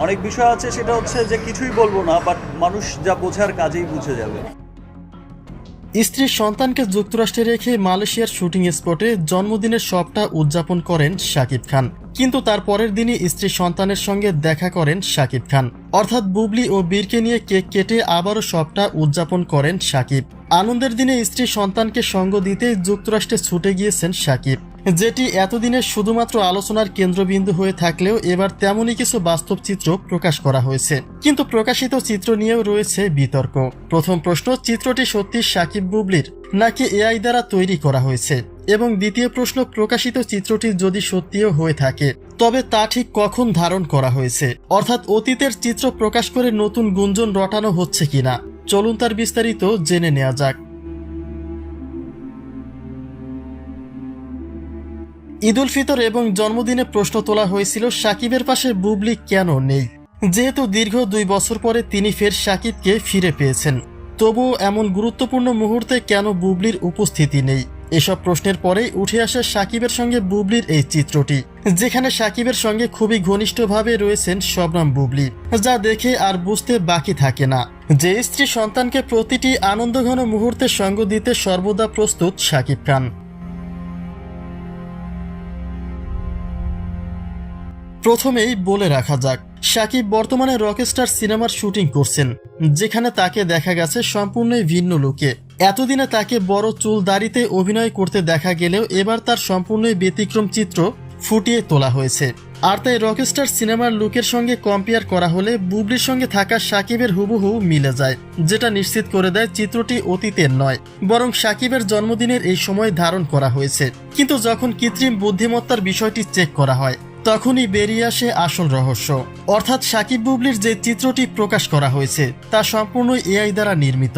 অনেক বিষয় আছে, সেটা হচ্ছে যে কিছুই বলবো না, বাট মানুষ যা বোঝার কাজেই বুঝে যাবে। স্ত্রীর সন্তানকে যুক্তরাষ্ট্রে রেখে মালয়েশিয়ার শুটিং স্পটে জন্মদিনের সবটা উদযাপন করেন শাকিব খান, কিন্তু তার পরের দিনই স্ত্রীর সন্তানের সঙ্গে দেখা করেন শাকিব খান। অর্থাৎ বুবলি ও বীরকে নিয়ে কেক কেটে আবারও সবটা উদযাপন করেন শাকিব। আনন্দের দিনে স্ত্রীর সন্তানকে সঙ্গ দিতে যুক্তরাষ্ট্রে ছুটে গিয়েছেন শাকিব, যেটি এতদিনের শুধুমাত্র আলোচনার কেন্দ্রবিন্দু হয়ে থাকলেও এবার তেমনই কিছু বাস্তব চিত্র প্রকাশ করা হয়েছে। কিন্তু প্রকাশিত চিত্র নিয়েও রয়েছে বিতর্ক। প্রথম প্রশ্ন, চিত্রটি সত্যি শাকিব বুবলির নাকি এআই দ্বারা তৈরি করা হয়েছে? এবং দ্বিতীয় প্রশ্ন, প্রকাশিত চিত্রটি যদি সত্যিও হয়ে থাকে তবে তা ঠিক কখন ধারণ করা হয়েছে, অর্থাৎ অতীতের চিত্র প্রকাশ করে নতুন গুঞ্জন রটানো হচ্ছে কিনা? চলুন তার বিস্তারিত জেনে নেওয়া যাক। ঈদ উল ফিতর এবং জন্মদিনে প্রশ্ন তোলা হয়েছিল শাকিবের পাশে বুবলি কেন নেই। যেহেতু দীর্ঘ 2 বছর পরে তিনি ফের শাকিবকে ফিরে পেয়েছেন, তবুও এমন গুরুত্বপূর্ণ মুহূর্তে কেন বুবলির উপস্থিতি নেই? এসব প্রশ্নের পরেই উঠে আসে শাকিবের সঙ্গে বুবলির এই চিত্রটি, যেখানে শাকিবের সঙ্গে খুবই ঘনিষ্ঠভাবে রয়েছেন শবনম বুবলি, যা দেখে আর বুঝতে বাকি থাকে না যে স্ত্রী সন্তানকে প্রতিটি আনন্দঘন মুহূর্তে সঙ্গ দিতে সর্বদা প্রস্তুত শাকিব খান। প্রথমেই বলে রাখা যাক, শাকিব বর্তমানে রকস্টার সিনেমার শুটিং করছেন, যেখানে তাকে দেখা গেছে সম্পূর্ণই ভিন্ন লুকে। এতদিনে তাকে বড় চুল দাড়িতে অভিনয় করতে দেখা গেলেও এবার তার সম্পূর্ণই ব্যতিক্রম চিত্র ফুটিয়ে তোলা হয়েছে। আর তাই রকস্টার সিনেমার লুকের সঙ্গে কম্পেয়ার করা হলে বুবলির সঙ্গে থাকা শাকিবের হুবহু মিলে যায়, যেটা নিশ্চিত করে দেয় চিত্রটি অতীতের নয়, বরং শাকিবের জন্মদিনের এই সময় ধারণ করা হয়েছে। কিন্তু যখন কৃত্রিম বুদ্ধিমত্তার বিষয়টি চেক করা হয়, তখনই বেরিয়ে আসে আসল রহস্য। অর্থাৎ শাকিব বুবলির যে চিত্রটি প্রকাশ করা হয়েছে তা সম্পূর্ণ এআই দ্বারা নির্মিত।